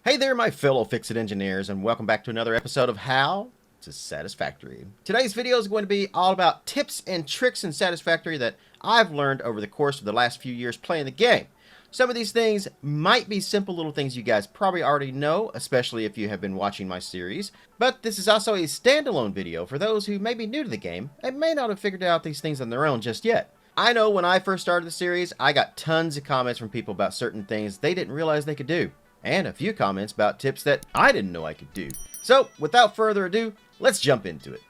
Hey there, my fellow FICSIT engineers, and welcome back to another episode of How to Satisfactory. Today's video is going to be all about tips and tricks in Satisfactory that I've learned over the course of the last few years playing the game. Some of these things might be simple little things you guys probably already know, especially if you have been watching my series, but this is also a standalone video for those who may be new to the game and may not have figured out these things on their own just yet. I know when I first started the series, I got tons of comments from people about certain things they didn't realize they could do, and a few comments about tips that I didn't know I could do. So, without further ado, let's jump into it.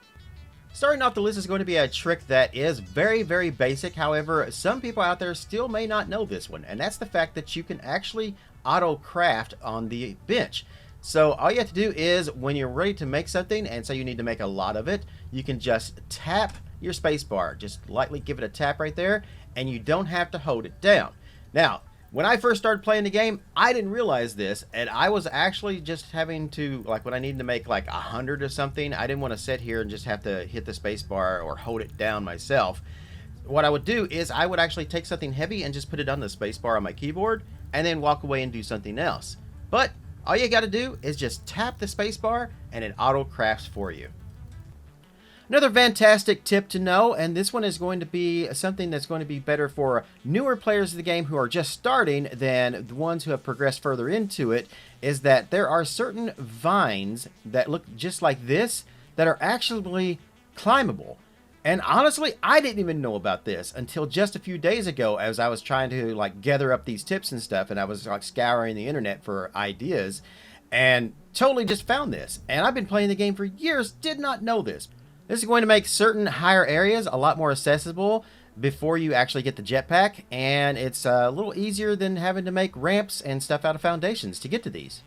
Starting off the list is going to be a trick that is very, very basic. However, some people out there still may not know this one, and that's the fact that you can actually auto-craft on the bench. So, all you have to do is, when you're ready to make something, and say you need to make a lot of it, you can just tap your spacebar. Just lightly give it a tap right there, and you don't have to hold it down. Now, when I first started playing the game, I didn't realize this, and I was actually just having to, like when I needed to make like 100 or something, I didn't want to sit here and just have to hit the space bar or hold it down myself. What I would do is I would actually take something heavy and just put it on the space bar on my keyboard, and then walk away and do something else. But all you got to do is just tap the space bar, and it auto crafts for you. Another fantastic tip to know, and this one is going to be something that's going to be better for newer players of the game who are just starting than the ones who have progressed further into it, is that there are certain vines that look just like this that are actually climbable. And honestly, I didn't even know about this until just a few days ago as I was trying to like gather up these tips and stuff, and I was like scouring the internet for ideas and totally just found this. And I've been playing the game for years, did not know this. This is going to make certain higher areas a lot more accessible before you actually get the jetpack, and it's a little easier than having to make ramps and stuff out of foundations to get to these.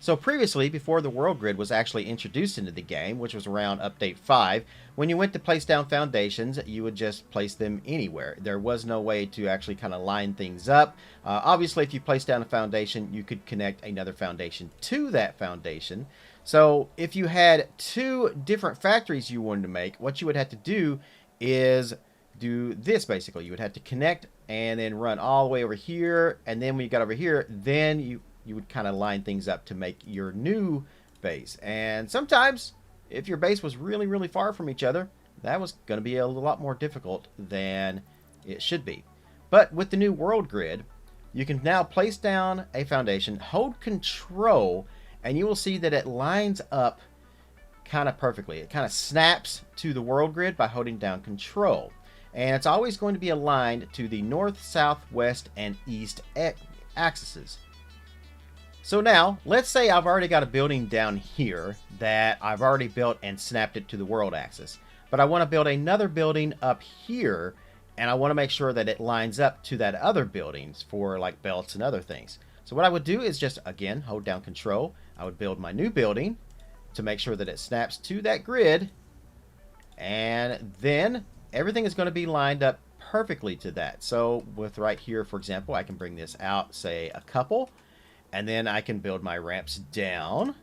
So previously, before the world grid was actually introduced into the game, which was around update 5, when you went to place down foundations, you would just place them anywhere. There was no way to actually kind of line things up. Obviously, if you place down a foundation, you could connect another foundation to that foundation. So if you had two different factories you wanted to make, what you would have to do is do this basically. You would have to connect and then run all the way over here, and then when you got over here, then you would kind of line things up to make your new base. And sometimes, if your base was really, really far from each other, that was going to be a lot more difficult than it should be. But with the new world grid, you can now place down a foundation, hold control, and you will see that it lines up kind of perfectly. It kind of snaps to the world grid by holding down control. And it's always going to be aligned to the north, south, west, and east axes. So now, let's say I've already got a building down here that I've already built and snapped it to the world axis. But I want to build another building up here, and I want to make sure that it lines up to that other buildings for like belts and other things. So what I would do is just, again, hold down control. I would build my new building to make sure that it snaps to that grid. And then everything is going to be lined up perfectly to that. So with right here, for example, I can bring this out, say, a couple. And then I can build my ramps down,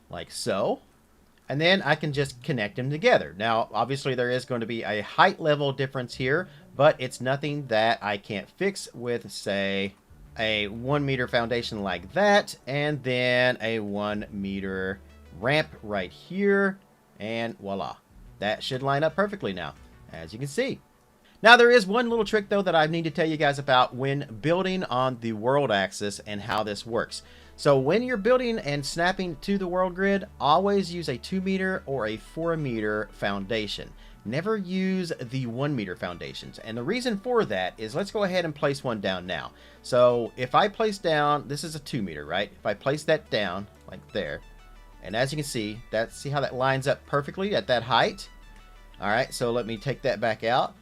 like so. And then I can just connect them together. Now, obviously, there is going to be a height level difference here, but it's nothing that I can't fix with, say, a 1 meter foundation like that, and then a 1 meter ramp right here, and voila. That should line up perfectly now, as you can see. Now, there is one little trick, though, that I need to tell you guys about when building on the world axis and how this works. So when you're building and snapping to the world grid, always use a 2 meter or a 4 meter foundation. Never use the 1 meter foundations. And the reason for that is, let's go ahead and place one down now. So if I place down, this is a 2 meter, right? If I place that down like there, and as you can see, see how that lines up perfectly at that height? All right, so let me take that back out.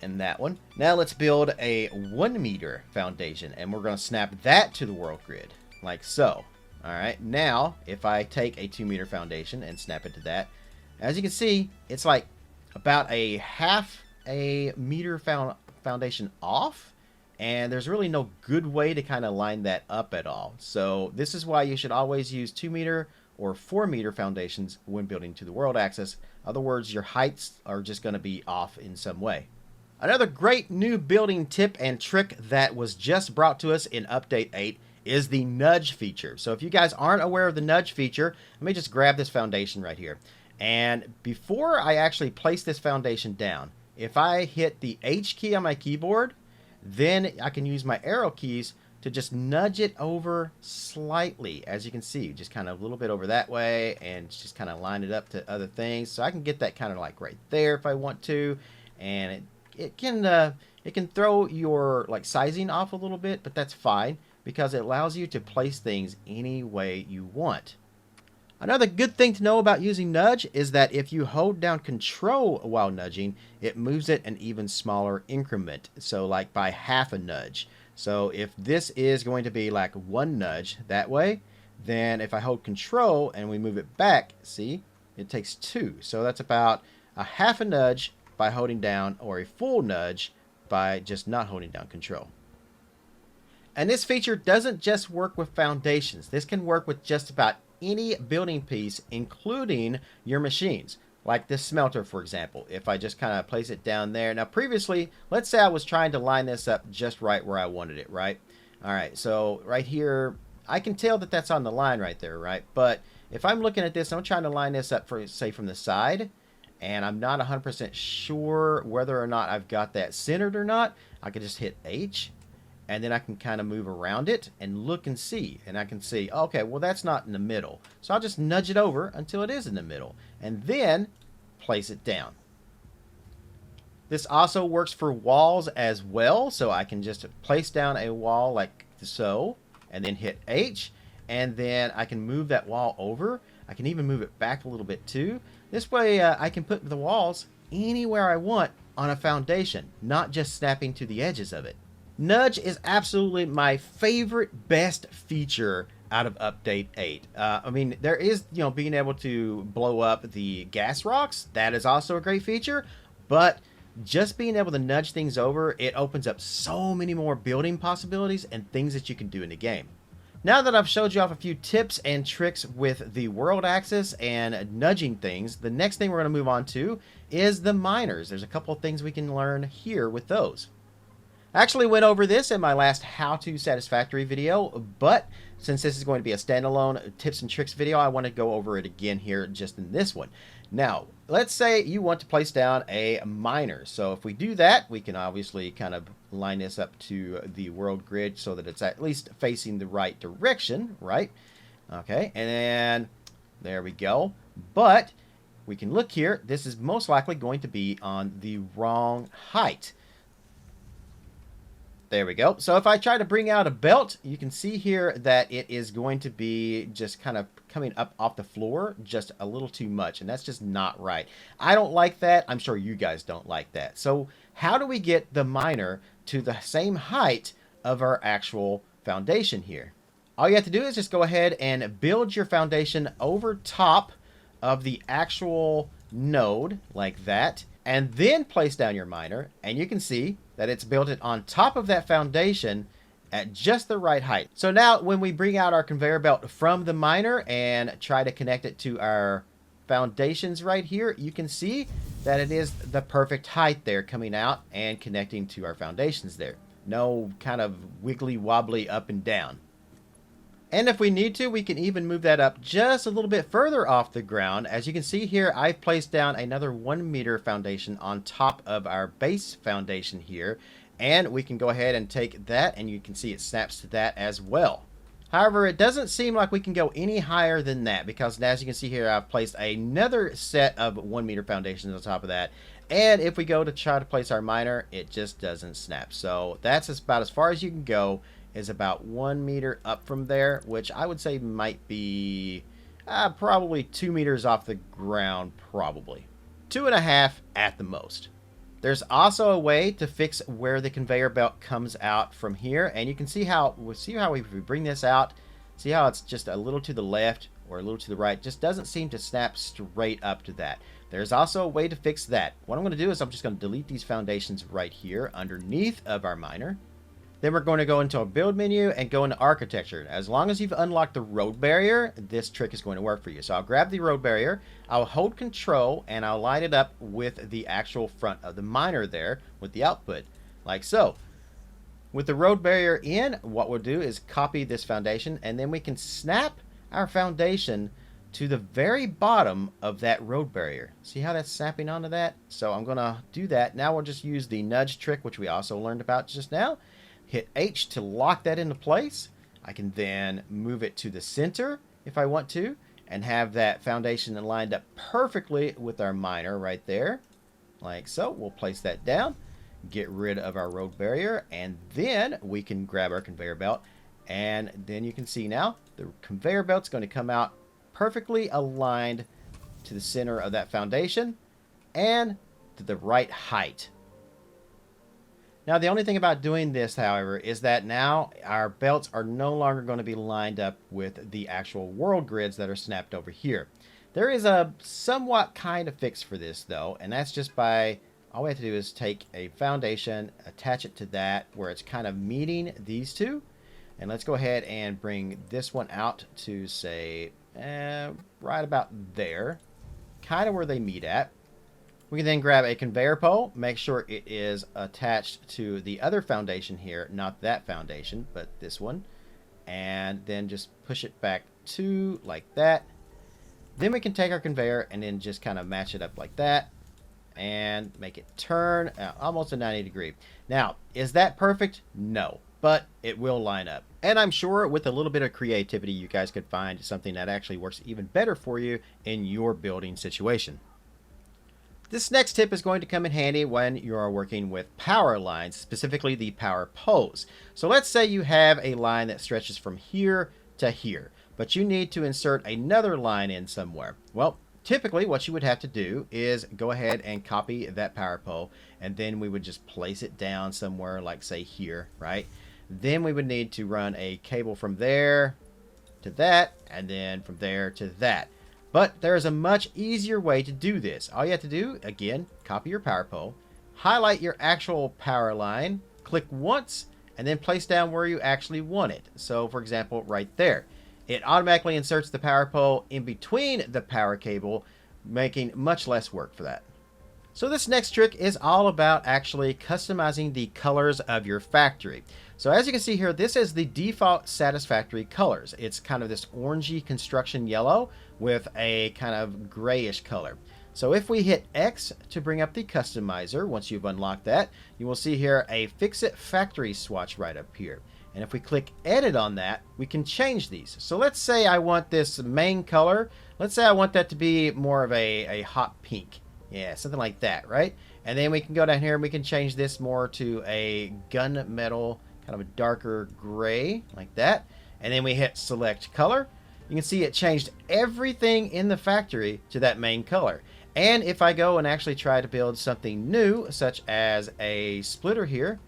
And that one. Now let's build a 1 meter foundation, and we're going to snap that to the world grid, like so. All right, now if I take a 2 meter foundation and snap it to that, as you can see, it's like about a half a meter foundation off, and there's really no good way to kind of line that up at all. So this is why you should always use 2 meter or 4 meter foundations when building to the world axis. In other words, your heights are just going to be off in some way. Another great new building tip and trick that was just brought to us in Update 8 is the nudge feature. So if you guys aren't aware of the nudge feature, let me just grab this foundation right here. And before I actually place this foundation down, if I hit the H key on my keyboard, then I can use my arrow keys to just nudge it over slightly. As you can see, just kind of a little bit over that way, and just kind of line it up to other things. So I can get that kind of like right there if I want to, and it can throw your like sizing off a little bit, but that's fine because it allows you to place things any way you want. Another good thing to know about using nudge is that if you hold down control while nudging, it moves it an even smaller increment. So like by half a nudge. So if this is going to be like one nudge that way, then if I hold control and we move it back, see, it takes two. So that's about a half a nudge by holding down, or a full nudge by just not holding down control. And this feature doesn't just work with foundations. This can work with just about any building piece, including your machines. Like this smelter, for example. If I just kind of place it down there. Now previously, let's say I was trying to line this up just right where I wanted it, right? Alright, so right here, I can tell that that's on the line right there, right? But if I'm looking at this, I'm trying to line this up, for say, from the side, and I'm not 100% sure whether or not I've got that centered or not, I can just hit H, and then I can kind of move around it and look and see. And I can see, okay, well, that's not in the middle. So I'll just nudge it over until it is in the middle, and then place it down. This also works for walls as well. So I can just place down a wall like so, and then hit H, and then I can move that wall over. I can even move it back a little bit too. This way I can put the walls anywhere I want on a foundation, not just snapping to the edges of it. Nudge is absolutely my favorite, best feature out of Update 8. I mean, there is, being able to blow up the gas rocks. That is also a great feature. But just being able to nudge things over, it opens up so many more building possibilities and things that you can do in the game. Now that I've showed you off a few tips and tricks with the world axis and nudging things, the next thing we're going to move on to is the miners. There's a couple of things we can learn here with those. I actually went over this in my last How to Satisfactory video, but since this is going to be a standalone tips and tricks video, I want to go over it again here just in this one. Now, let's say you want to place down a miner. So if we do that, we can obviously kind of line this up to the world grid so that it's at least facing the right direction, right? Okay, and then there we go. But we can look here. This is most likely going to be on the wrong height. There we go. So if I try to bring out a belt, you can see here that it is going to be just kind of coming up off the floor just a little too much, and that's just not right. I don't like that. I'm sure you guys don't like that. So how do we get the miner to the same height of our actual foundation here? All you have to do is just go ahead and build your foundation over top of the actual node like that, and then place down your miner, and you can see that it's built it on top of that foundation at just the right height. So now when we bring out our conveyor belt from the miner and try to connect it to our foundations right here, you can see that it is the perfect height there coming out and connecting to our foundations there. No kind of wiggly wobbly up and down. And if we need to, we can even move that up just a little bit further off the ground. As you can see here, I've placed down another 1 meter foundation on top of our base foundation here. And we can go ahead and take that, and you can see it snaps to that as well. However, it doesn't seem like we can go any higher than that, because as you can see here, I've placed another set of 1 meter foundations on top of that. And if we go to try to place our miner, it just doesn't snap. So that's about as far as you can go, is about 1 meter up from there, which I would say might be probably 2 meters off the ground, probably 2.5 at the most. There's also a way to fix where the conveyor belt comes out from here, and you can see how if we bring this out, see how it's just a little to the left or a little to the right, just doesn't seem to snap straight up to that. There's also a way to fix that. What I'm going to do is I'm just going to delete these foundations right here underneath of our miner. Then we're going to go into a build menu and go into architecture. As long as you've unlocked the road barrier, this trick is going to work for you. So I'll grab the road barrier, I'll hold control, and I'll line it up with the actual front of the miner there with the output, like so. With the road barrier in, what we'll do is copy this foundation, and then we can snap our foundation to the very bottom of that road barrier. See how that's snapping onto that? So I'm going to do that. Now we'll just use the nudge trick, which we also learned about just now. Hit H to lock that into place. I can then move it to the center if I want to, and have that foundation lined up perfectly with our miner right there, like so. We'll place that down, get rid of our road barrier, and then we can grab our conveyor belt, and then you can see now the conveyor belt's going to come out perfectly aligned to the center of that foundation and to the right height. Now, the only thing about doing this, however, is that now our belts are no longer going to be lined up with the actual world grids that are snapped over here. There is a somewhat kind of fix for this, though, and that's just by, all we have to do is take a foundation, attach it to that where it's kind of meeting these two. And let's go ahead and bring this one out to, say, right about there, kind of where they meet at. We can then grab a conveyor pole, make sure it is attached to the other foundation here, not that foundation, but this one, and then just push it back to like that. Then we can take our conveyor and then just kind of match it up like that and make it turn almost a 90 degree. Now, is that perfect? No, but it will line up. And I'm sure with a little bit of creativity, you guys could find something that actually works even better for you in your building situation. This next tip is going to come in handy when you are working with power lines, specifically the power poles. So let's say you have a line that stretches from here to here, but you need to insert another line in somewhere. Well, typically what you would have to do is go ahead and copy that power pole, and then we would just place it down somewhere like, say, here, right? Then we would need to run a cable from there to that, and then from there to that. But there is a much easier way to do this. All you have to do, again, copy your power pole, highlight your actual power line, click once, and then place down where you actually want it. So, for example, right there. It automatically inserts the power pole in between the power cable, making much less work for that. So this next trick is all about actually customizing the colors of your factory. So as you can see here, this is the default Satisfactory colors. It's kind of this orangey construction yellow with a kind of grayish color. So if we hit X to bring up the customizer, once you've unlocked that, you will see here a FICSIT factory swatch right up here. And if we click edit on that, we can change these. So let's say I want this main color. Let's say I want that to be more of a hot pink. Yeah, something like that, right? And then we can go down here and we can change this more to a gunmetal, kind of a darker gray, like that. And then we hit select color. You can see it changed everything in the factory to that main color. And if I go and actually try to build something new, such as a splitter here,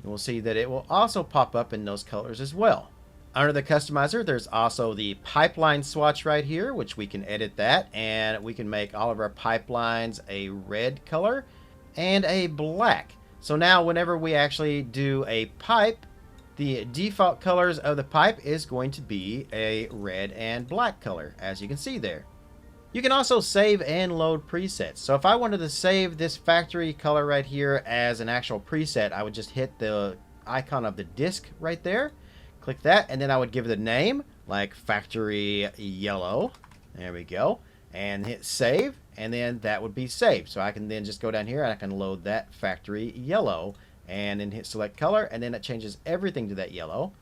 you will see that it will also pop up in those colors as well. Under the customizer, there's also the pipeline swatch right here, which we can edit that, and we can make all of our pipelines a red color and a black. So now whenever we actually do a pipe, the default colors of the pipe is going to be a red and black color, as you can see there. You can also save and load presets. So if I wanted to save this factory color right here as an actual preset, I would just hit the icon of the disk right there. Click that, and then I would give it a name, like factory yellow. There we go. And hit save, and then that would be saved. So I can then just go down here and I can load that factory yellow, and then hit select color, and then it changes everything to that yellow.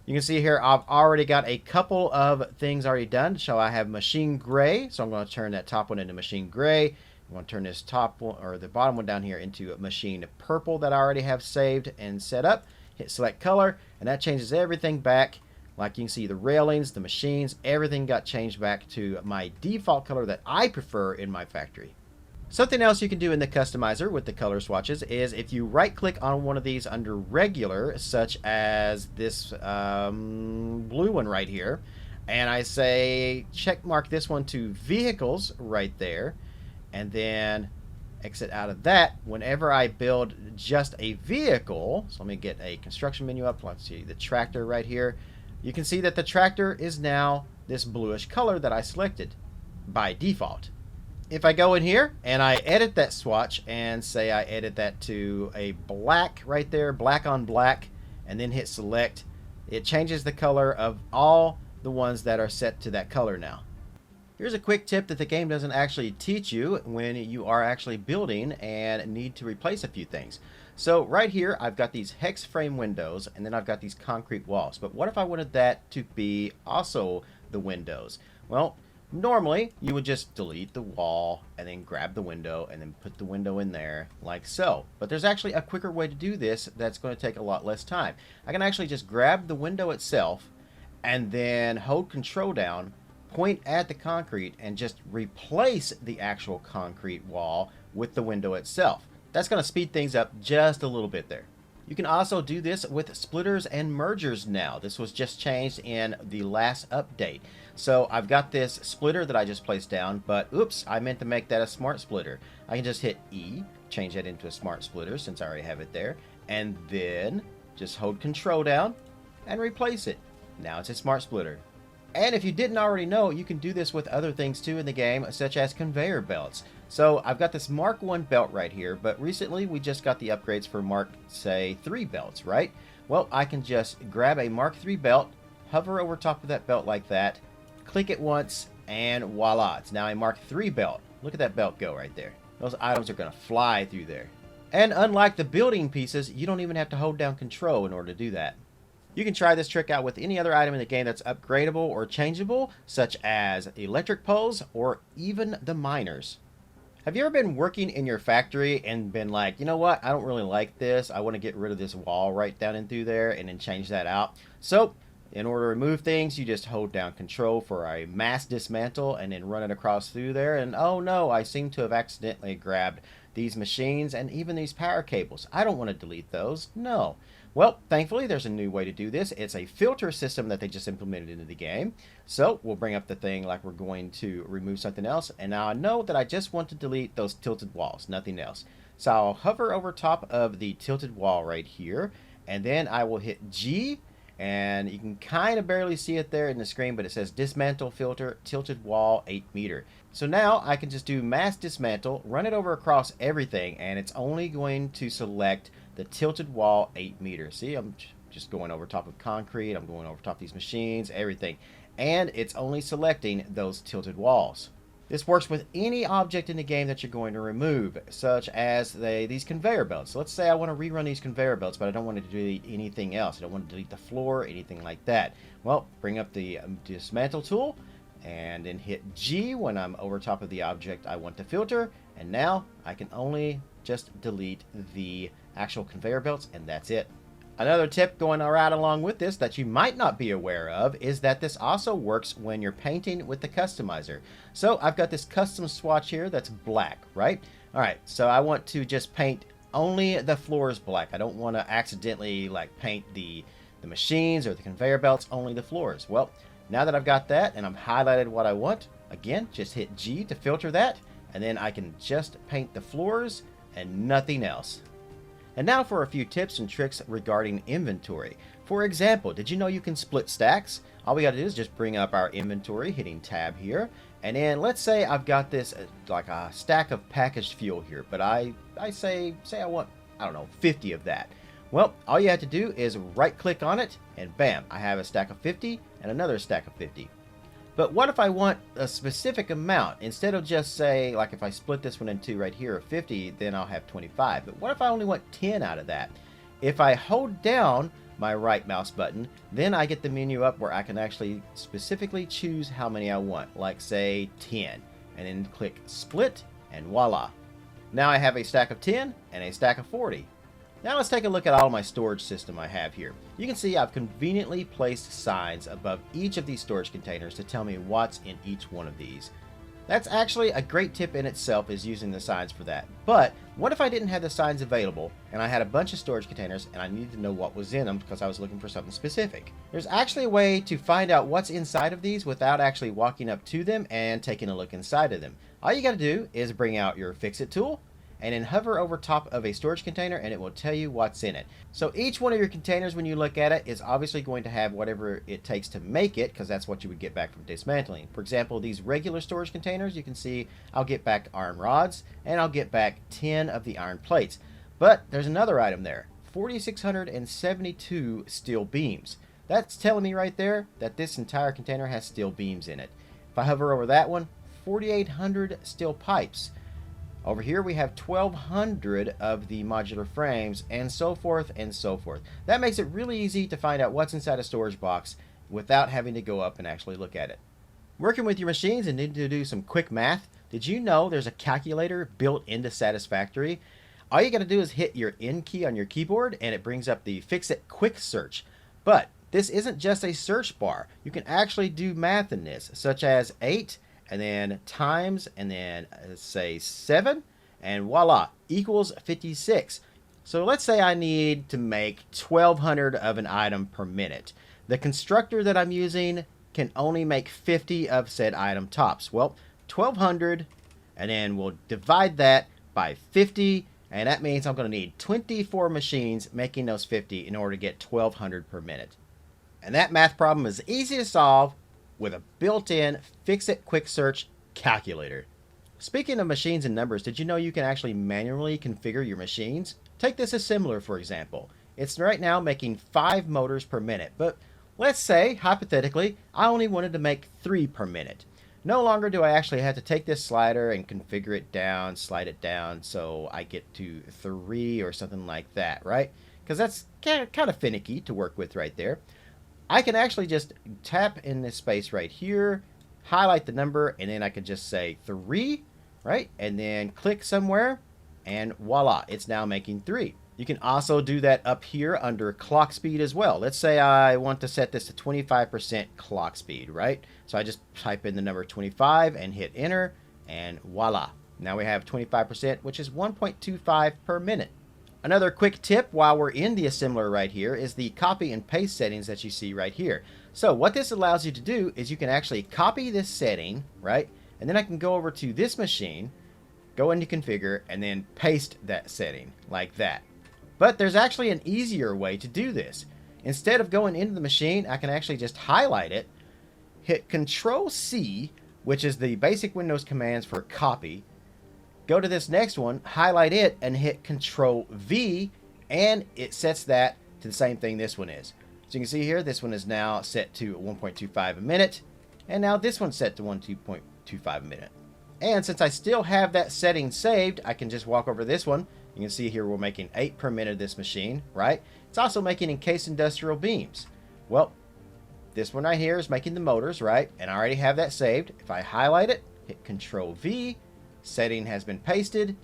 You can see here I've already got a couple of things already done. So I have machine gray, so I'm going to turn that top one into machine gray. I'm going to turn this top one, or the bottom one down here, into machine purple that I already have saved and set up. Hit select color, and that changes everything back. Like you can see, the railings, the machines, everything got changed back to my default color that I prefer in my factory. Something else you can do in the customizer with the color swatches is if you right click on one of these under regular, such as this blue one right here, and I say check mark this one to vehicles right there, and then exit out of that. Whenever I build just a vehicle, so let me get a construction menu up. Let's see the tractor right here. You can see that the tractor is now this bluish color that I selected by default. If I go in here and I edit that swatch and say I edit that to a black right there, black on black, and then hit select, it changes the color of all the ones that are set to that color now. Here's a quick tip that the game doesn't actually teach you when you are actually building and need to replace a few things. So right here, I've got these hex frame windows, and then I've got these concrete walls. But what if I wanted that to be also the windows? Well, normally you would just delete the wall and then grab the window and then put the window in there like so. But there's actually a quicker way to do this that's going to take a lot less time. I can actually just grab the window itself and then hold Control down, point at the concrete, and just replace the actual concrete wall with the window itself. That's going to speed things up just a little bit there. You can also do this with splitters and mergers now. This was just changed in the last update. So I've got this splitter that I just placed down, but oops, I meant to make that a smart splitter. I can just hit E, change that into a smart splitter since I already have it there, and then just hold Control down and replace it. Now it's a smart splitter. And if you didn't already know, you can do this with other things too in the game, such as conveyor belts. So I've got this Mark 1 belt right here, but recently we just got the upgrades for Mark, say, 3 belts, right? Well, I can just grab a Mark 3 belt, hover over top of that belt like that, click it once, and voila, it's now a Mark 3 belt. Look at that belt go right there. Those items are going to fly through there. And unlike the building pieces, you don't even have to hold down Control in order to do that. You can try this trick out with any other item in the game that's upgradable or changeable, such as electric poles or even the miners. Have you ever been working in your factory and been like, you know what, I don't really like this, I want to get rid of this wall right down in through there, and then change that out? So, in order to remove things, you just hold down Control for a mass dismantle and then run it across through there, and oh no, I seem to have accidentally grabbed these machines and even these power cables. I don't want to delete those. No. Well, thankfully, there's a new way to do this. It's a filter system that they just implemented into the game. So we'll bring up the thing like we're going to remove something else. And now I know that I just want to delete those tilted walls, nothing else. So I'll hover over top of the tilted wall right here. And then I will hit G. And you can kind of barely see it there in the screen, but it says dismantle filter tilted wall 8 meter. So now I can just do mass dismantle, run it over across everything, and it's only going to select the tilted wall 8 meters. See, I'm just going over top of concrete, I'm going over top of these machines, everything. And it's only selecting those tilted walls. This works with any object in the game that you're going to remove, such as these conveyor belts. So let's say I want to rerun these conveyor belts, but I don't want to delete anything else. I don't want to delete the floor, anything like that. Well, bring up the dismantle tool, and then hit G when I'm over top of the object I want to filter. And now I can only just delete the actual conveyor belts, and that's it. Another tip going right along with this that you might not be aware of is that this also works when you're painting with the customizer. So I've got this custom swatch here that's black, right? All right, so I want to just paint only the floors black. I don't want to accidentally like paint the machines or the conveyor belts, only the floors. Well, now that I've got that and I've highlighted what I want, again, just hit G to filter that, and then I can just paint the floors and nothing else. And now for a few tips and tricks regarding inventory. For example, did you know you can split stacks? All we got to do is just bring up our inventory, hitting tab here. And then let's say I've got this like a stack of packaged fuel here, but I say I want, I don't know, 50 of that. Well, all you have to do is right click on it and bam, I have a stack of 50 and another stack of 50. But what if I want a specific amount? Instead of just say, like if I split this one in two right here of 50, then I'll have 25. But what if I only want 10 out of that? If I hold down my right mouse button, then I get the menu up where I can actually specifically choose how many I want, like say 10, and then click split, and voila. Now I have a stack of 10 and a stack of 40. Now let's take a look at all my storage system I have here. You can see I've conveniently placed signs above each of these storage containers to tell me what's in each one of these. That's actually a great tip in itself, is using the signs for that. But what if I didn't have the signs available and I had a bunch of storage containers and I needed to know what was in them because I was looking for something specific? There's actually a way to find out what's inside of these without actually walking up to them and taking a look inside of them. All you got to do is bring out your FICSIT tool and then hover over top of a storage container and it will tell you what's in it. So each one of your containers, when you look at it, is obviously going to have whatever it takes to make it, because that's what you would get back from dismantling. For example, these regular storage containers, you can see I'll get back iron rods and I'll get back 10 of the iron plates. But there's another item there, 4,672 steel beams. That's telling me right there that this entire container has steel beams in it. If I hover over that one, 4,800 steel pipes. Over here we have 1,200 of the modular frames, and so forth and so forth. That makes it really easy to find out what's inside a storage box without having to go up and actually look at it. Working with your machines and needing to do some quick math, did you know there's a calculator built into Satisfactory? All you got to do is hit your N key on your keyboard and it brings up the FICSIT Quick Search. But this isn't just a search bar. You can actually do math in this, such as 8 and then times and then say 7 and voila, equals 56. So let's say I need to make 1,200 of an item per minute. The constructor that I'm using can only make 50 of said item tops. Well, 1,200, and then we'll divide that by 50, and that means I'm going to need 24 machines making those 50 in order to get 1,200 per minute. And that math problem is easy to solve with a built-in FICSIT Quick Search calculator. Speaking of machines and numbers, did you know you can actually manually configure your machines? Take this assembler, for example. It's right now making 5 motors per minute, but let's say, hypothetically, I only wanted to make 3 per minute. No longer do I actually have to take this slider and configure it down, slide it down so I get to 3 or something like that, right? Because that's kind of finicky to work with right there. I can actually just tap in this space right here, highlight the number, and then I can just say 3, right? And then click somewhere, and voila, it's now making 3. You can also do that up here under clock speed as well. Let's say I want to set this to 25% clock speed, right? So I just type in the number 25 and hit enter, and voila. Now we have 25%, which is 1.25 per minute. Another quick tip while we're in the assembler right here is the copy and paste settings that you see right here. So what this allows you to do is you can actually copy this setting, right? And then I can go over to this machine, go into configure, and then paste that setting like that. But there's actually an easier way to do this. Instead of going into the machine, I can actually just highlight it, hit Control C, which is the basic Windows commands for copy. Go to this next one, highlight it, and hit Control V, and it sets that to the same thing this one is. So you can see here, this one is now set to 1.25 a minute, and now this one's set to 1.25 a minute. And since I still have that setting saved, I can just walk over this one. You can see here we're making 8 per minute of this machine, right? It's also making encased industrial beams. Well, this one right here is making the motors, right? And I already have that saved. If I highlight it, hit Control V, setting has been pasted,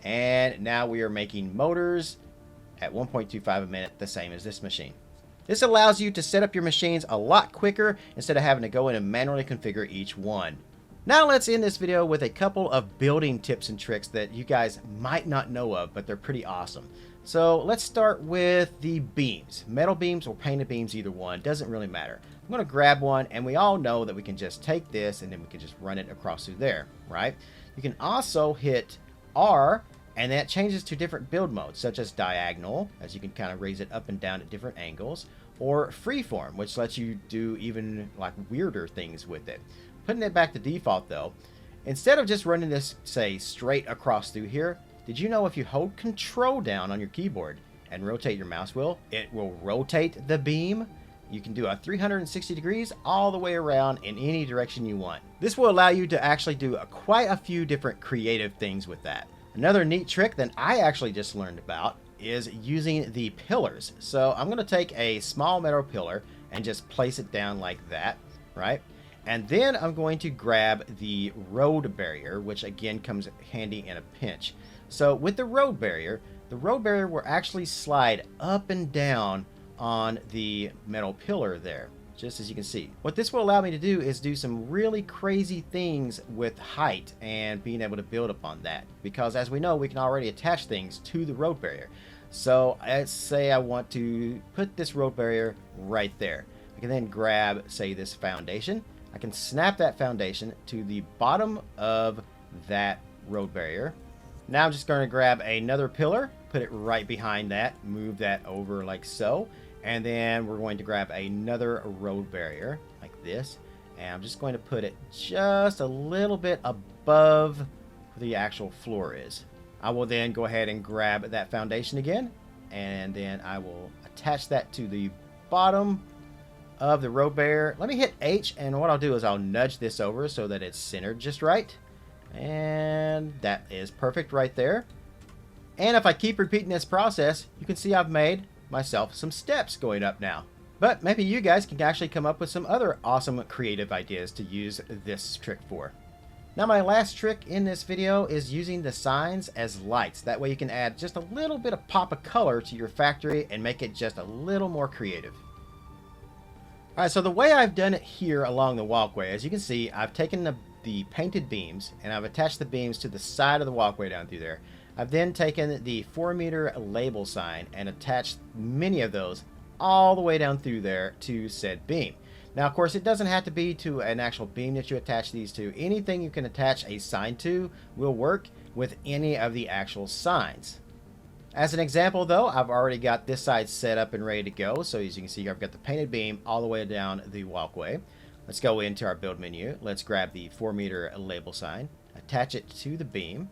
and now we are making motors at 1.25 a minute, the same as this machine. This allows you to set up your machines a lot quicker instead of having to go in and manually configure each one. Now let's end this video with a couple of building tips and tricks that you guys might not know of, but they're pretty awesome. So let's start with the beams. Metal beams or painted beams, either one, doesn't really matter. I'm going to grab one, and we all know that we can just take this and then we can just run it across through there, right? You can also hit R, and that changes to different build modes, such as diagonal, as you can kind of raise it up and down at different angles, or freeform, which lets you do even like weirder things with it. Putting it back to default though, instead of just running this, say, straight across through here, did you know if you hold Control down on your keyboard and rotate your mouse wheel, it will rotate the beam? You can do a 360 degrees all the way around in any direction you want. This will allow you to actually do quite a few different creative things with that. Another neat trick that I actually just learned about is using the pillars. So I'm going to take a small metal pillar and just place it down like that, right? And then I'm going to grab the road barrier, which again comes handy in a pinch. So with the road barrier will actually slide up and down on the metal pillar there, just as you can see. What this will allow me to do is do some really crazy things with height and being able to build upon that, because as we know, we can already attach things to the road barrier. So let's say I want to put this road barrier right there. I can then grab, say, this foundation. I can snap that foundation to the bottom of that road barrier. Now I'm just going to grab another pillar, put it right behind that, move that over like so. And then we're going to grab another road barrier like this. And I'm just going to put it just a little bit above where the actual floor is. I will then go ahead and grab that foundation again, and then I will attach that to the bottom of the row bear. Let me hit H, and what I'll do is I'll nudge this over so that it's centered just right. And that is perfect right there. And if I keep repeating this process, you can see I've made myself some steps going up now. But maybe you guys can actually come up with some other awesome creative ideas to use this trick for. Now my last trick in this video is using the signs as lights. That way you can add just a little bit of pop of color to your factory and make it just a little more creative. Alright, so the way I've done it here along the walkway, as you can see, I've taken the painted beams and I've attached the beams to the side of the walkway down through there. I've then taken the 4-meter label sign and attached many of those all the way down through there to said beam. Now, of course, it doesn't have to be to an actual beam that you attach these to. Anything you can attach a sign to will work with any of the actual signs. As an example, though, I've already got this side set up and ready to go. So as you can see, I've got the painted beam all the way down the walkway. Let's go into our build menu. Let's grab the 4-meter label sign, attach it to the beam.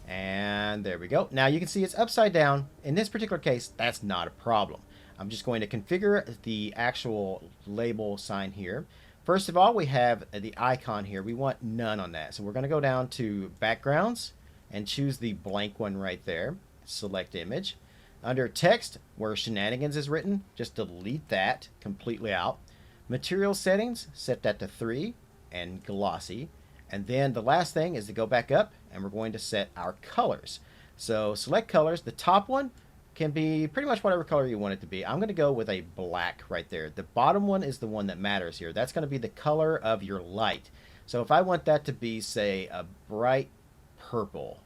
And there we go. Now you can see it's upside down. In this particular case, that's not a problem. I'm just going to configure the actual label sign here. First of all, we have the icon here. We want none on that. So we're going to go down to backgrounds and choose the blank one right there. Select image. Under text, where shenanigans is written, just delete that completely out. Material settings, set that to 3 and glossy. And then the last thing is to go back up and we're going to set our colors. So select colors. The top one can be pretty much whatever color you want it to be. I'm going to go with a black right there. The bottom one is the one that matters here. That's going to be the color of your light. So if I want that to be, say, a bright purple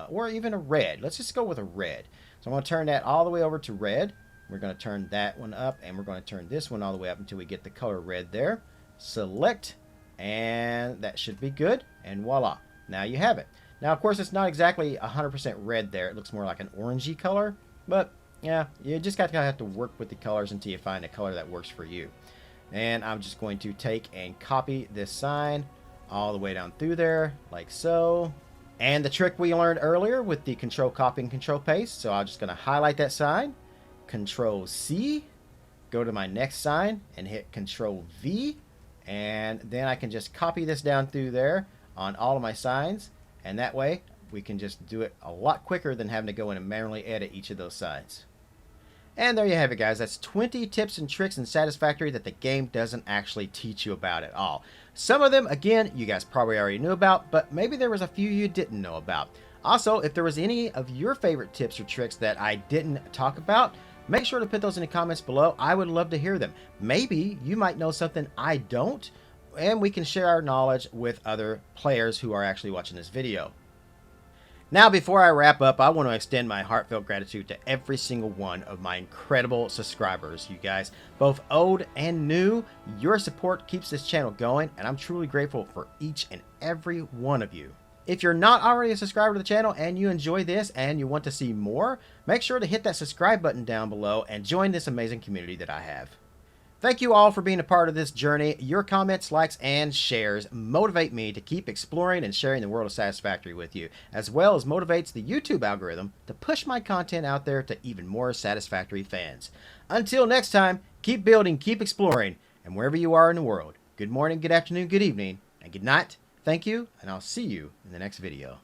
or even a red, let's just go with a red. So I'm going to turn that all the way over to red. We're going to turn that one up and we're going to turn this one all the way up until we get the color red there. Select, and that should be good. And voila, now you have it. Now, of course, it's not exactly 100% red there. It looks more like an orangey color. But yeah, you just got to have to work with the colors until you find a color that works for you. And I'm just going to take and copy this sign all the way down through there, like so. And the trick we learned earlier with the control copy and control paste. So I'm just going to highlight that sign, control C, go to my next sign and hit control V. And then I can just copy this down through there on all of my signs. And that way we can just do it a lot quicker than having to go in and manually edit each of those signs. And there you have it, guys. That's 20 tips and tricks in Satisfactory that the game doesn't actually teach you about at all. Some of them, again, you guys probably already knew about, but maybe there was a few you didn't know about. Also, if there was any of your favorite tips or tricks that I didn't talk about, make sure to put those in the comments below. I would love to hear them. Maybe you might know something I don't, and we can share our knowledge with other players who are actually watching this video. Now, before I wrap up, I want to extend my heartfelt gratitude to every single one of my incredible subscribers. You guys, both old and new, your support keeps this channel going, and I'm truly grateful for each and every one of you. If you're not already a subscriber to the channel and you enjoy this and you want to see more, make sure to hit that subscribe button down below and join this amazing community that I have. Thank you all for being a part of this journey. Your comments, likes, and shares motivate me to keep exploring and sharing the world of Satisfactory with you, as well as motivates the YouTube algorithm to push my content out there to even more Satisfactory fans. Until next time, keep building, keep exploring, and wherever you are in the world, good morning, good afternoon, good evening, and good night. Thank you, and I'll see you in the next video.